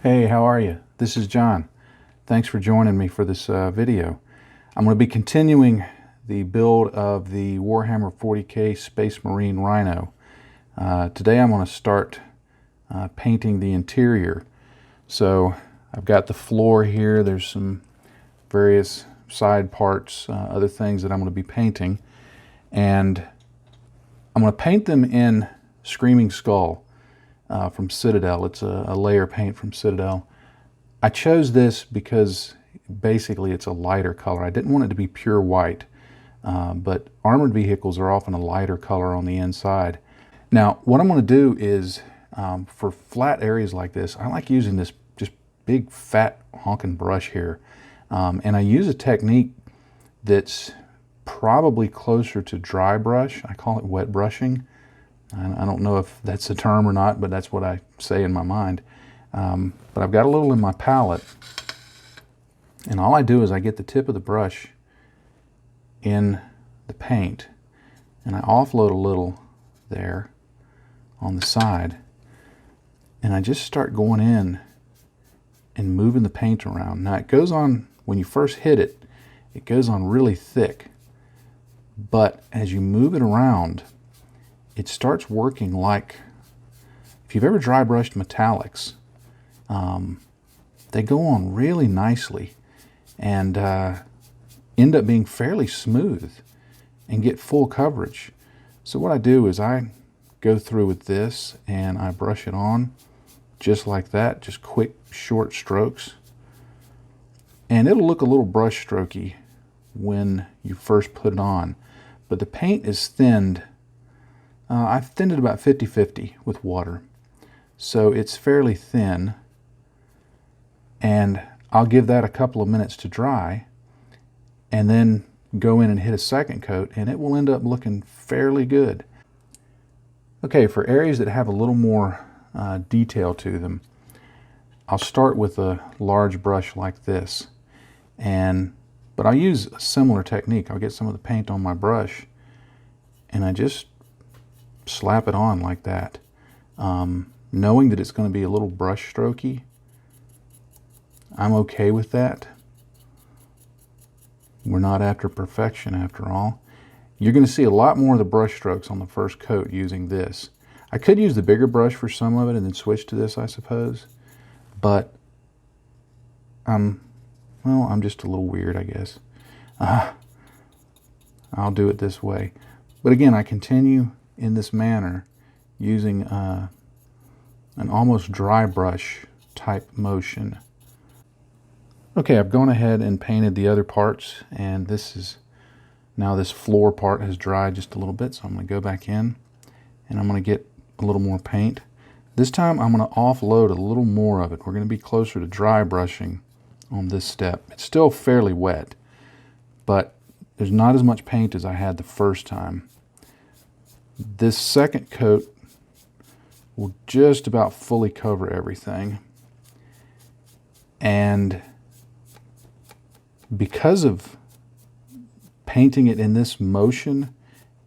Hey, how are you? This is John. Thanks for joining me for this video. I'm going to be continuing the build of the Warhammer 40K Space Marine Rhino. Today I'm going to start painting the interior. So I've got the floor here. There's some various side parts, other things that I'm going to be painting. And I'm going to paint them in Screaming Skull. From Citadel. It's a layer paint from Citadel. I chose this because basically it's a lighter color. I didn't want it to be pure white, but armored vehicles are often a lighter color on the inside. Now, what I'm going to do is, for flat areas like this, I like using this just big fat honking brush here. And I use a technique that's probably closer to dry brush. I call it wet brushing. I don't know if that's a term or not, but that's what I say in my mind. But I've got a little in my palette, and all I do is I get the tip of the brush in the paint, and I offload a little there on the side, and I just start going in and moving the paint around. Now it goes on, when you first hit it, it goes on really thick, but as you move it around, it starts working like, if you've ever dry brushed metallics, they go on really nicely and end up being fairly smooth and get full coverage. So what I do is I go through with this and I brush it on just like that, just quick short strokes. And it'll look a little brush strokey when you first put it on, but the paint is thinned. I've thinned it about 50-50 with water, so it's fairly thin, and I'll give that a couple of minutes to dry and then go in and hit a second coat, and it will end up looking fairly good. Okay, for areas that have a little more detail to them, I'll start with a large brush like this, but I'll use a similar technique. I'll get some of the paint on my brush and I just slap it on like that, knowing that it's going to be a little brush strokey. I'm okay with that. We're not after perfection after all. You're going to see a lot more of the brush strokes on the first coat using this. I could use the bigger brush for some of it and then switch to this, I suppose, but well, I'm just a little weird, I guess. I'll do it this way. But again, I continue in this manner using an almost dry brush type motion. Okay, I've gone ahead and painted the other parts, and now this floor part has dried just a little bit, so I'm going to go back in and I'm going to get a little more paint. This time I'm going to offload a little more of it. We're going to be closer to dry brushing on this step. It's still fairly wet, but there's not as much paint as I had the first time. This second coat will just about fully cover everything, and because of painting it in this motion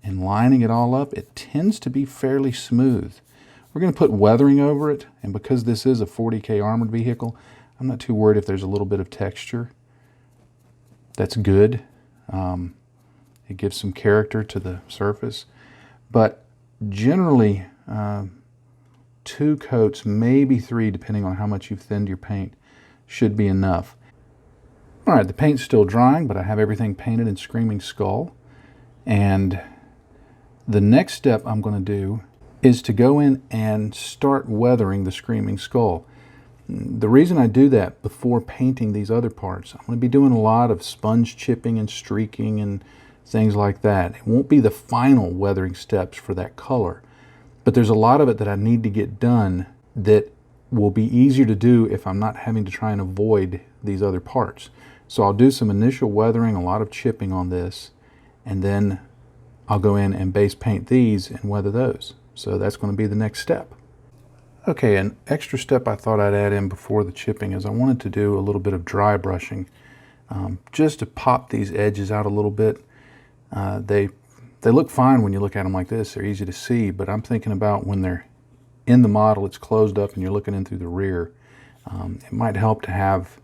and lining it all up, it tends to be fairly smooth. We're going to put weathering over it, and because this is a 40K armored vehicle, I'm not too worried if there's a little bit of texture. That's good. It gives some character to the surface. But generally, 2 coats, maybe 3, depending on how much you've thinned your paint, should be enough. All right, the paint's still drying, but I have everything painted in Screaming Skull. And the next step I'm going to do is to go in and start weathering the Screaming Skull. The reason I do that before painting these other parts, I'm going to be doing a lot of sponge chipping and streaking and things like that. It won't be the final weathering steps for that color, but there's a lot of it that I need to get done that will be easier to do if I'm not having to try and avoid these other parts. So I'll do some initial weathering, a lot of chipping on this, and then I'll go in and base paint these and weather those. So that's going to be the next step. Okay, an extra step I thought I'd add in before the chipping is I wanted to do a little bit of dry brushing, just to pop these edges out a little bit. They look fine when you look at them like this. They're easy to see, but I'm thinking about when they're in the model, it's closed up and you're looking in through the rear. It might help to have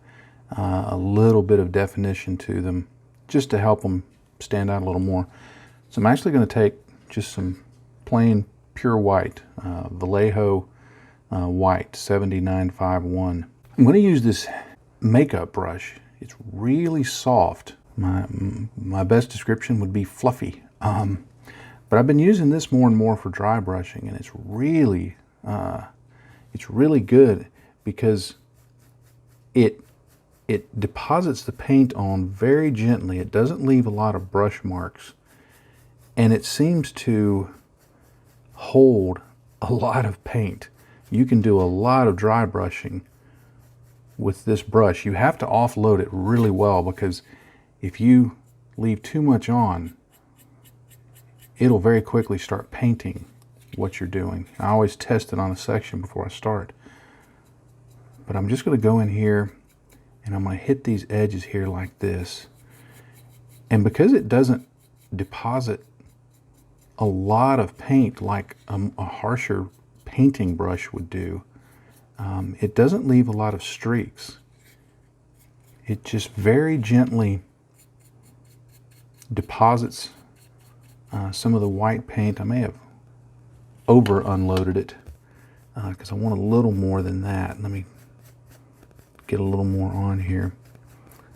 a little bit of definition to them, just to help them stand out a little more. So I'm actually going to take just some plain pure white, Vallejo white 7951. I'm going to use this makeup brush. It's really soft. My best description would be fluffy. But I've been using this more and more for dry brushing, and it's really good because it deposits the paint on very gently. It doesn't leave a lot of brush marks, and it seems to hold a lot of paint. You can do a lot of dry brushing with this brush. You have to offload it really well, because if you leave too much on, it'll very quickly start painting what you're doing. I always test it on a section before I start. But I'm just going to go in here and I'm going to hit these edges here like this. And because it doesn't deposit a lot of paint like a harsher painting brush would do, it doesn't leave a lot of streaks. It just very gently deposits some of the white paint. I may have over unloaded it because I want a little more than that. Let me get a little more on here.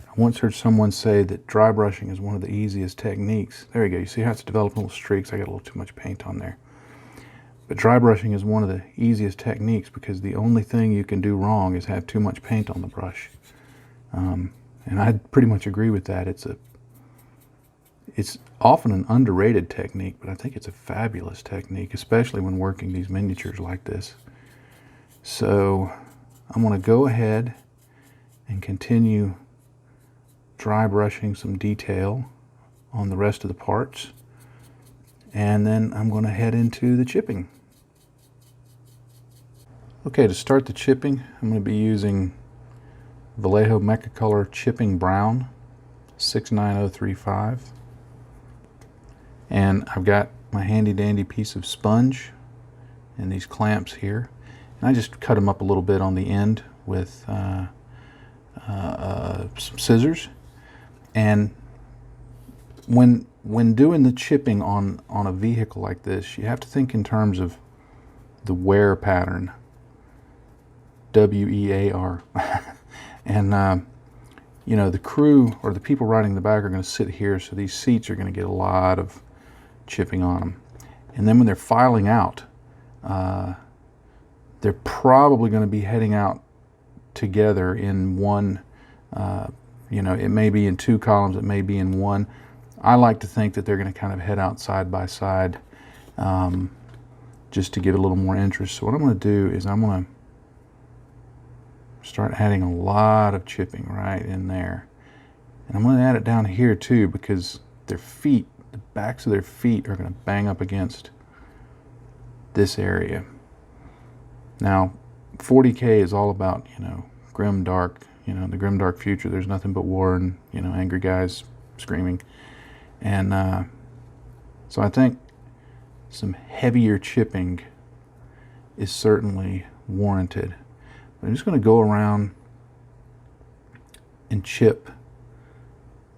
I once heard someone say that dry brushing is one of the easiest techniques. There you go. You see how it's developing little streaks? I got a little too much paint on there. But dry brushing is one of the easiest techniques because the only thing you can do wrong is have too much paint on the brush. And I pretty much agree with that. It's often an underrated technique, but I think it's a fabulous technique, especially when working these miniatures like this. So I'm going to go ahead and continue dry brushing some detail on the rest of the parts, and then I'm going to head into the chipping. Okay, to start the chipping, I'm going to be using Vallejo Mecha Color Chipping Brown 69035. And I've got my handy dandy piece of sponge and these clamps here. And I just cut them up a little bit on the end with some scissors. And when doing the chipping on a vehicle like this, you have to think in terms of the wear pattern. W-E-A-R. And you know, the crew or the people riding in the back are going to sit here, so these seats are going to get a lot of chipping on them. And then when they're filing out, they're probably going to be heading out together in one, you know, it may be in two columns, it may be in one. I like to think that they're going to kind of head out side by side, just to give it a little more interest. So what I'm going to do is I'm going to start adding a lot of chipping right in there. And I'm going to add it down here too, because their feet, the backs of their feet are going to bang up against this area. Now, 40K is all about, you know, grim dark, you know, the grim dark future. There's nothing but war and, you know, angry guys screaming. And so I think some heavier chipping is certainly warranted. But I'm just going to go around and chip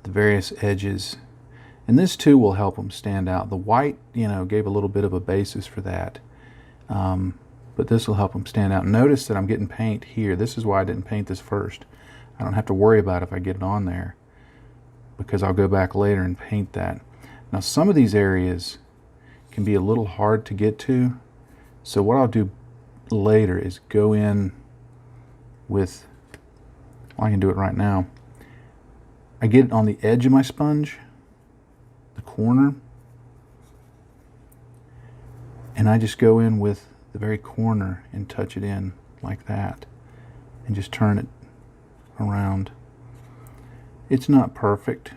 the various edges. And this too will help them stand out. The white, you know, gave a little bit of a basis for that. But this will help them stand out. Notice that I'm getting paint here. This is why I didn't paint this first. I don't have to worry about if I get it on there, because I'll go back later and paint that. Now some of these areas can be a little hard to get to. So what I'll do later is go in with, well, I can do it right now. I get it on the edge of my sponge, the corner, and I just go in with the very corner and touch it in like that and just turn it around. It's not perfect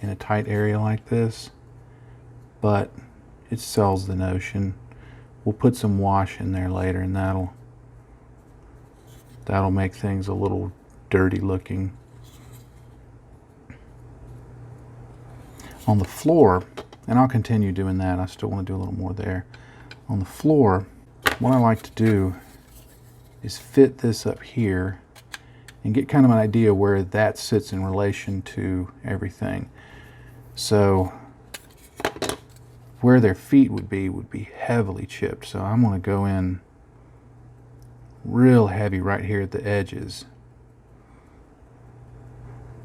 in a tight area like this, but it sells the notion. We'll put some wash in there later, and that'll make things a little dirty looking. On the floor, and I'll continue doing that, I still want to do a little more there. On the floor, what I like to do is fit this up here and get kind of an idea where that sits in relation to everything. So where their feet would be heavily chipped. So I'm going to go in real heavy right here at the edges.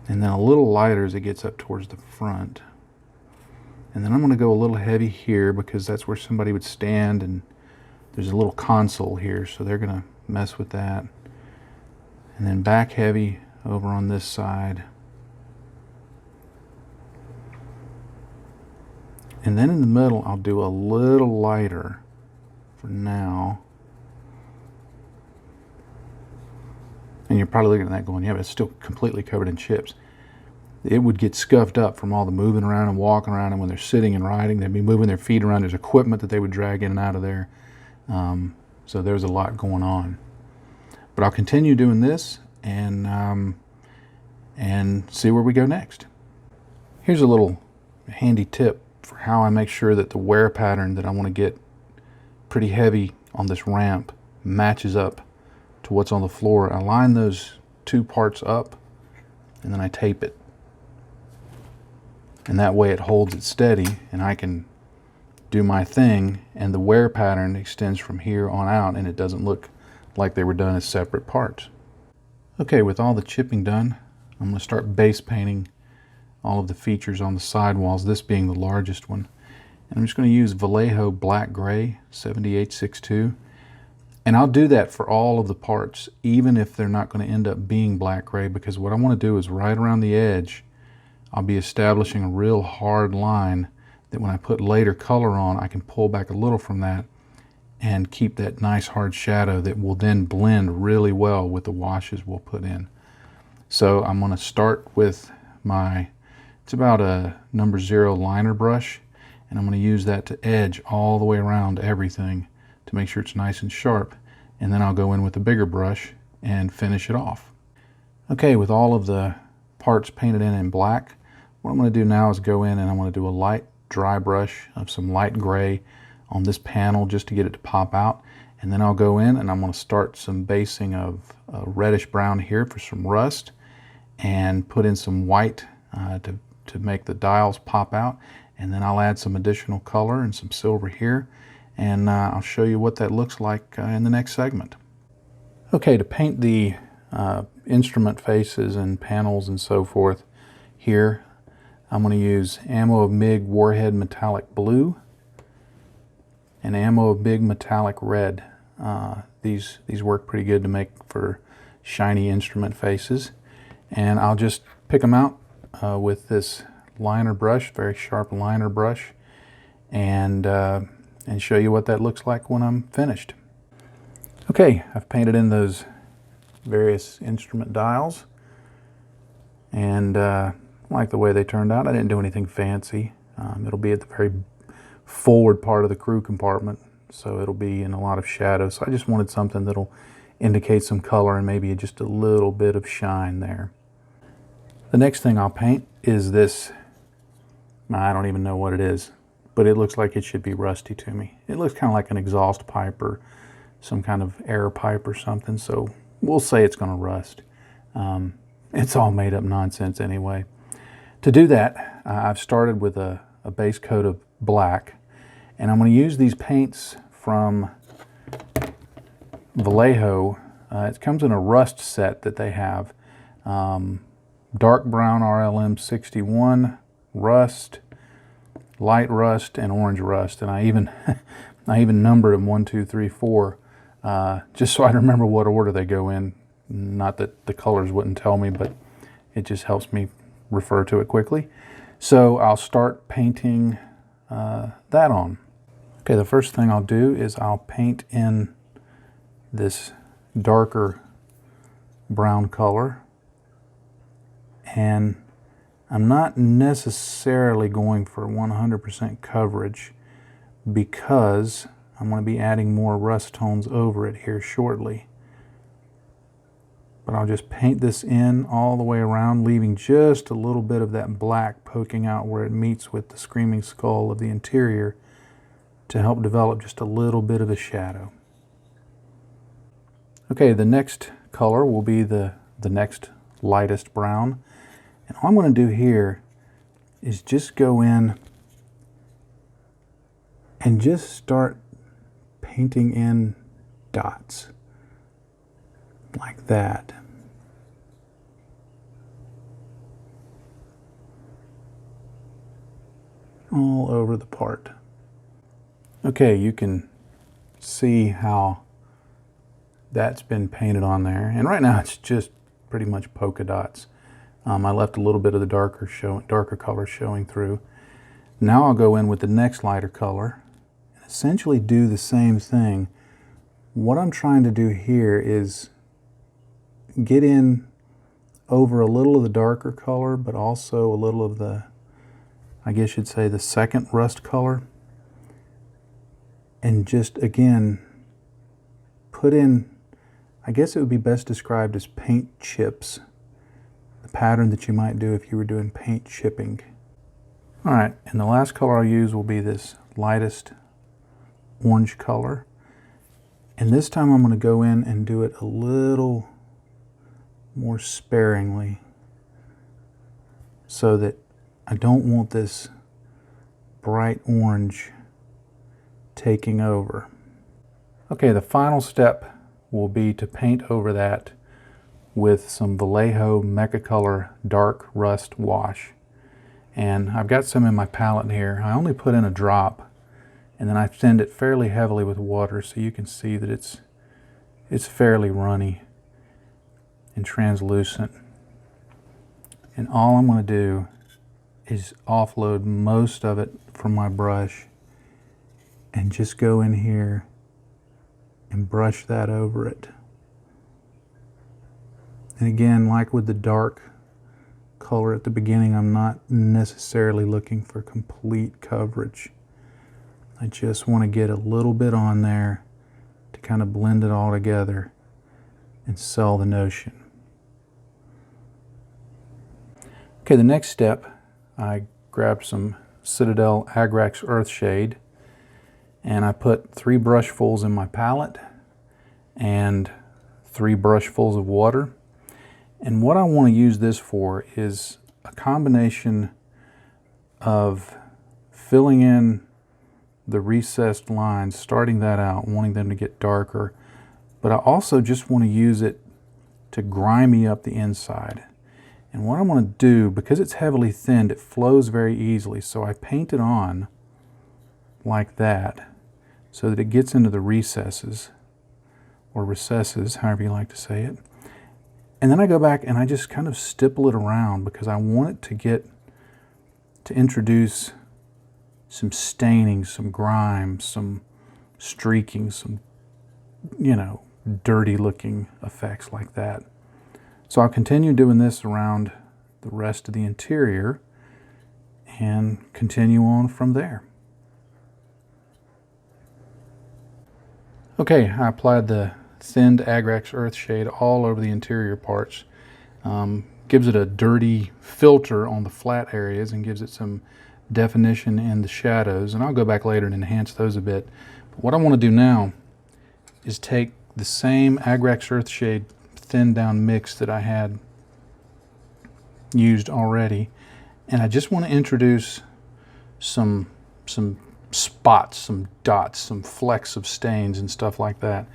And then a little lighter as it gets up towards the front. And then I'm going to go a little heavy here because that's where somebody would stand, and there's a little console here, so they're going to mess with that. And then back heavy over on this side. And then in the middle, I'll do a little lighter for now. And you're probably looking at that going, yeah, but it's still completely covered in chips. It would get scuffed up from all the moving around and walking around, and when they're sitting and riding, they'd be moving their feet around. There's equipment that they would drag in and out of there. So there's a lot going on. But I'll continue doing this and see where we go next. Here's a little handy tip for how I make sure that the wear pattern that I want to get pretty heavy on this ramp matches up to what's on the floor. I line those two parts up and then I tape it. And that way it holds it steady and I can do my thing, and the wear pattern extends from here on out and it doesn't look like they were done as separate parts. Okay, with all the chipping done, I'm going to start base painting all of the features on the sidewalls, this being the largest one. And I'm just going to use Vallejo Black Gray 7862. And I'll do that for all of the parts, even if they're not going to end up being black gray, because what I want to do is right around the edge, I'll be establishing a real hard line that when I put later color on, I can pull back a little from that and keep that nice hard shadow that will then blend really well with the washes we'll put in. So I'm going to start with my, it's about a number 0 liner brush, and I'm going to use that to edge all the way around everything to make sure it's nice and sharp, and then I'll go in with a bigger brush and finish it off. Okay, with all of the parts painted in black, what I'm going to do now is go in and I'm going to do a light dry brush of some light gray on this panel just to get it to pop out, and then I'll go in and I'm going to start some basing of reddish brown here for some rust, and put in some white to make the dials pop out, and then I'll add some additional color and some silver here, and I'll show you what that looks like in the next segment. Okay, to paint the instrument faces and panels and so forth here, I'm going to use Ammo of MIG Warhead Metallic Blue and Ammo of MIG Metallic Red. These work pretty good to make for shiny instrument faces, and I'll just pick them out with this liner brush, very sharp liner brush, and show you what that looks like when I'm finished. Okay, I've painted in those various instrument dials, and I like the way they turned out. I didn't do anything fancy. It'll be at the very forward part of the crew compartment, so it'll be in a lot of shadow. So I just wanted something that'll indicate some color and maybe just a little bit of shine there. The next thing I'll paint is this. I don't even know what it is, but it looks like it should be rusty to me. It looks kind of like an exhaust pipe or some kind of air pipe or something, so we'll say it's going to rust. It's all made up nonsense anyway. To do that, I've started with a base coat of black, and I'm going to use these paints from Vallejo. It comes in a rust set that they have. Dark brown RLM 61, rust, light rust, and orange rust. And I even numbered them 1, 2, 3, 4, just so I remember what order they go in. Not that the colors wouldn't tell me, but it just helps me refer to it quickly. So I'll start painting that on. Okay, the first thing I'll do is I'll paint in this darker brown color, and I'm not necessarily going for 100% coverage because I'm going to be adding more rust tones over it here shortly. But I'll just paint this in all the way around, leaving just a little bit of that black poking out where it meets with the screaming skull of the interior to help develop just a little bit of a shadow. Okay, the next color will be the next lightest brown. And all I'm going to do here is just go in and just start painting in dots like that. All over the part. Okay, you can see how that's been painted on there. And right now it's just pretty much polka dots. I left a little bit of the darker color showing through. Now I'll go in with the next lighter color and essentially do the same thing. What I'm trying to do here is get in over a little of the darker color, but also a little of the, I guess you'd say, the second rust color. And just, again, put in, I guess it would be best described as paint chips. The pattern that you might do if you were doing paint chipping. All right, and the last color I'll use will be this lightest orange color. And this time I'm going to go in and do it a little more sparingly so that I don't want this bright orange taking over. Okay, the final step will be to paint over that with some Vallejo Mecha-Color Dark Rust Wash. And I've got some in my palette here. I only put in a drop, and then I thinned it fairly heavily with water so you can see that it's fairly runny and translucent. And all I'm going to do is offload most of it from my brush and just go in here and brush that over it. And again, like with the dark color at the beginning, I'm not necessarily looking for complete coverage. I just want to get a little bit on there to kind of blend it all together and sell the notion. Okay, the next step, I grabbed some Citadel Agrax Earthshade, and I put 3 brushfuls in my palette and 3 brushfuls of water. And what I want to use this for is a combination of filling in the recessed lines, starting that out, wanting them to get darker, but I also just want to use it to grimy up the inside. And what I want to do, because it's heavily thinned, it flows very easily, so I paint it on like that so that it gets into the recesses, or recesses, however you like to say it. And then I go back and I just kind of stipple it around because I want it to introduce some staining, some grime, some streaking, some, you know, dirty looking effects like that. So I'll continue doing this around the rest of the interior and continue on from there. Okay, I applied the thinned Agrax Earthshade all over the interior parts. Gives it a dirty filter on the flat areas and gives it some definition in the shadows. And I'll go back later and enhance those a bit. But what I want to do now is take the same Agrax Earthshade thinned down mix that I had used already, and I just want to introduce some spots, some dots, some flecks of stains and stuff like that.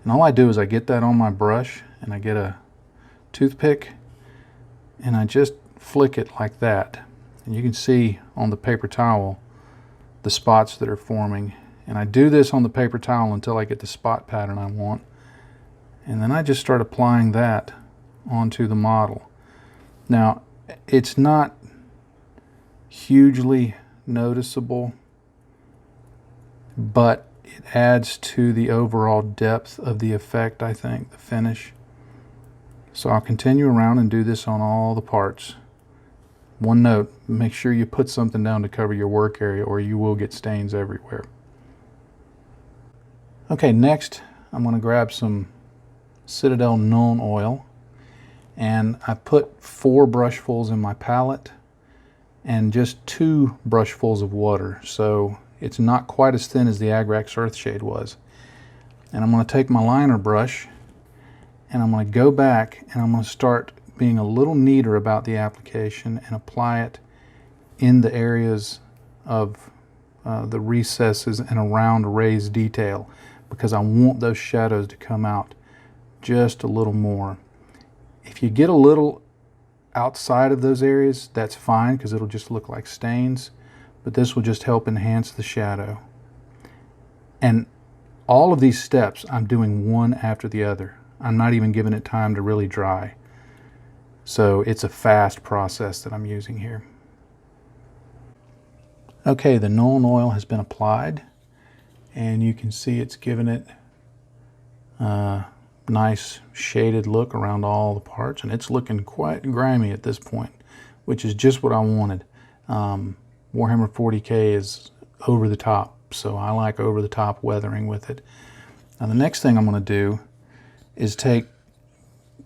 And all I do is I get that on my brush and I get a toothpick and I just flick it like that. And you can see on the paper towel the spots that are forming. And I do this on the paper towel until I get the spot pattern I want. And then I just start applying that onto the model. Now, it's not hugely noticeable, but it adds to the overall depth of the effect, I think, the finish. So I'll continue around and do this on all the parts. One note, make sure you put something down to cover your work area or you will get stains everywhere. Okay, next I'm going to grab some Citadel Nuln Oil, and I put 4 brushfuls in my palette and just 2 brushfuls of water. So it's not quite as thin as the Agrax Earthshade was. And I'm going to take my liner brush and I'm going to go back and I'm going to start being a little neater about the application and apply it in the areas of the recesses and around raised detail, because I want those shadows to come out just a little more. If you get a little outside of those areas, that's fine, because it'll just look like stains, but this will just help enhance the shadow. And all of these steps I'm doing one after the other. I'm not even giving it time to really dry. So it's a fast process that I'm using here. Okay, the Nuln oil has been applied, and you can see it's given it a nice shaded look around all the parts, and it's looking quite grimy at this point, which is just what I wanted. Warhammer 40K is over the top, so I like over the top weathering with it. Now the next thing I'm going to do is take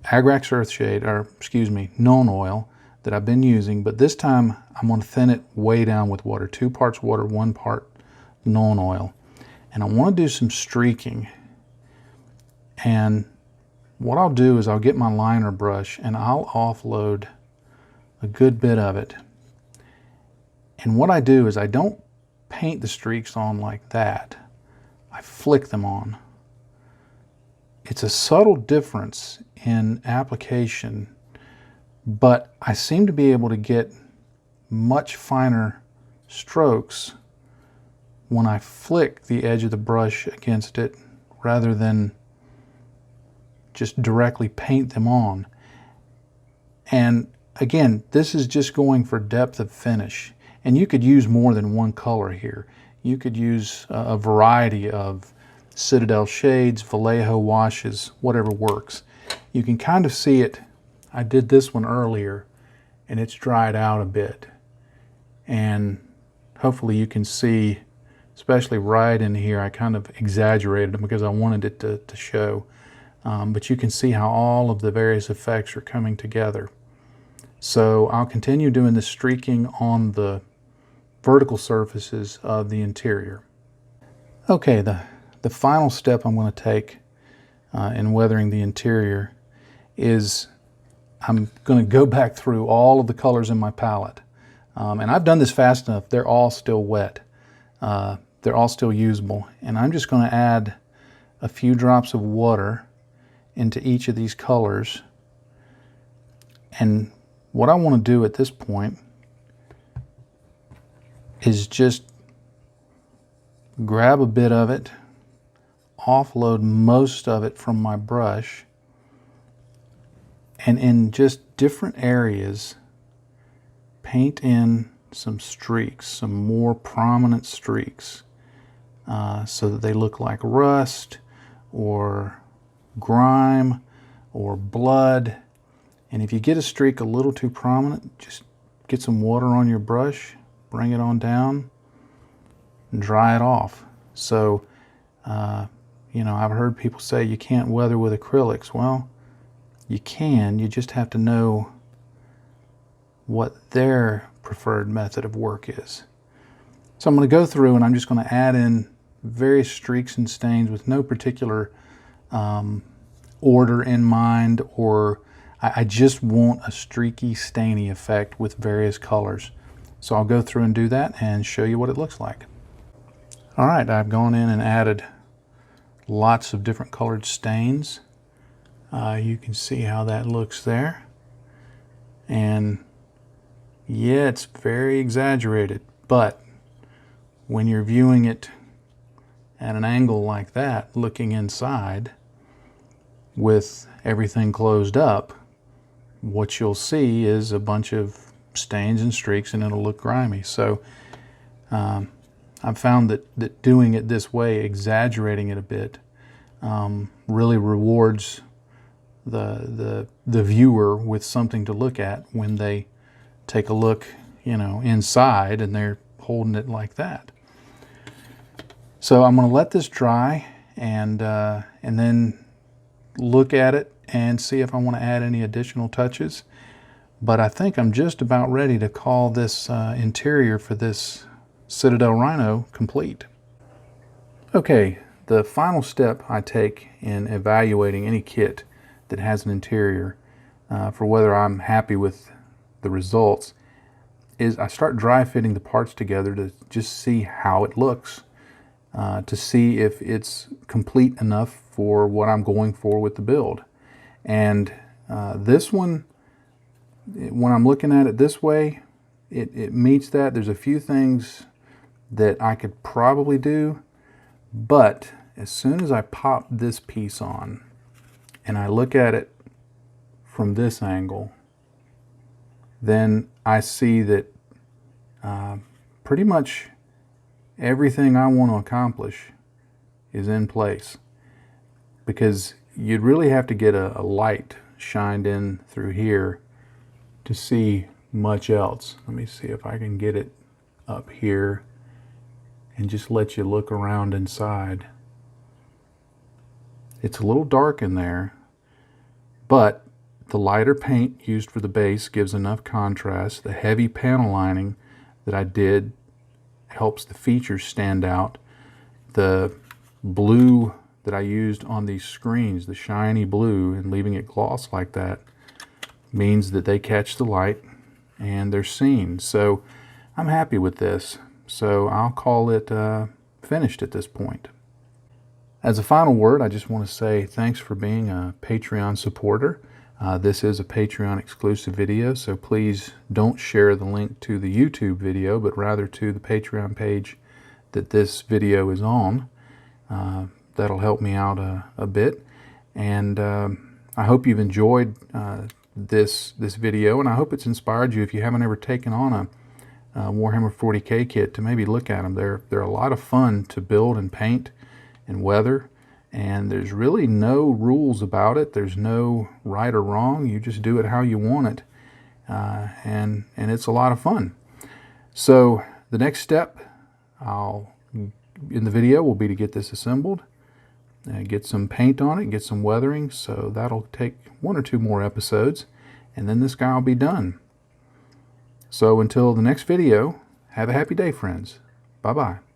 Agrax Earthshade, or excuse me, Nuln oil that I've been using, but this time I'm going to thin it way down with water. 2 parts water, 1 part Nuln oil. And I want to do some streaking. And what I'll do is I'll get my liner brush and I'll offload a good bit of it. And what I do is I don't paint the streaks on like that. I flick them on. It's a subtle difference in application, but I seem to be able to get much finer strokes when I flick the edge of the brush against it rather than just directly paint them on. And again, this is just going for depth of finish. And you could use more than one color here. You could use a variety of Citadel shades, Vallejo washes, whatever works. You can kind of see it. I did this one earlier and it's dried out a bit. And hopefully you can see, especially right in here, I kind of exaggerated it because I wanted it to show. But you can see how all of the various effects are coming together. So I'll continue doing the streaking on the vertical surfaces of the interior. Okay, the final step I'm going to take in weathering the interior is I'm going to go back through all of the colors in my palette. And I've done this fast enough, they're all still wet. They're all still usable. And I'm just going to add a few drops of water into each of these colors. And what I want to do at this point is just grab a bit of it, offload most of it from my brush, and in just different areas paint in some streaks, some more prominent streaks, so that they look like rust or grime or blood. And if you get a streak a little too prominent, just get some water on your brush, bring it on down, and dry it off. So, you know, I've heard people say you can't weather with acrylics. Well, you can, you just have to know what their preferred method of work is. So I'm going to go through and I'm just going to add in various streaks and stains with no particular order in mind, or I just want a streaky, stainy effect with various colors. So I'll go through and do that and show you what it looks like. All right, I've gone in and added lots of different colored stains. You can see how that looks there. And yeah, it's very exaggerated, but when you're viewing it at an angle like that, looking inside with everything closed up, what you'll see is a bunch of stains and streaks, and it'll look grimy. So I've found that doing it this way, exaggerating it a bit, really rewards the viewer with something to look at when they take a look, you know, inside and they're holding it like that. So I'm going to let this dry and then look at it and see if I want to add any additional touches. But I think I'm just about ready to call this interior for this Citadel Rhino complete. Okay, the final step I take in evaluating any kit that has an interior, for whether I'm happy with the results, is I start dry fitting the parts together to just see how it looks, to see if it's complete enough for what I'm going for with the build. And this one, when I'm looking at it this way, it meets that. There's a few things that I could probably do, but as soon as I pop this piece on and I look at it from this angle, then I see that pretty much everything I want to accomplish is in place, because you'd really have to get a light shined in through here to see much else. Let me see if I can get it up here and just let you look around inside. It's a little dark in there, but the lighter paint used for the base gives enough contrast. The heavy panel lining that I did helps the features stand out. The blue that I used on these screens, the shiny blue, and leaving it gloss like that, means that they catch the light and they're seen. So I'm happy with this. So I'll call it finished at this point. As a final word, I just want to say thanks for being a Patreon supporter. This is a Patreon exclusive video, so please don't share the link to the YouTube video, but rather to the Patreon page that this video is on. That'll help me out a bit. And I hope you've enjoyed this video, and I hope it's inspired you, if you haven't ever taken on a Warhammer 40K kit, to maybe look at them. They're a lot of fun to build and paint and weather, and there's really no rules about it. There's no right or wrong. You just do it how you want it, and it's a lot of fun. So the next step in the video will be to get this assembled, get some paint on it, get some weathering. So that'll take 1 or 2 more episodes, and then this guy will be done. So until the next video, have a happy day, friends. Bye-bye.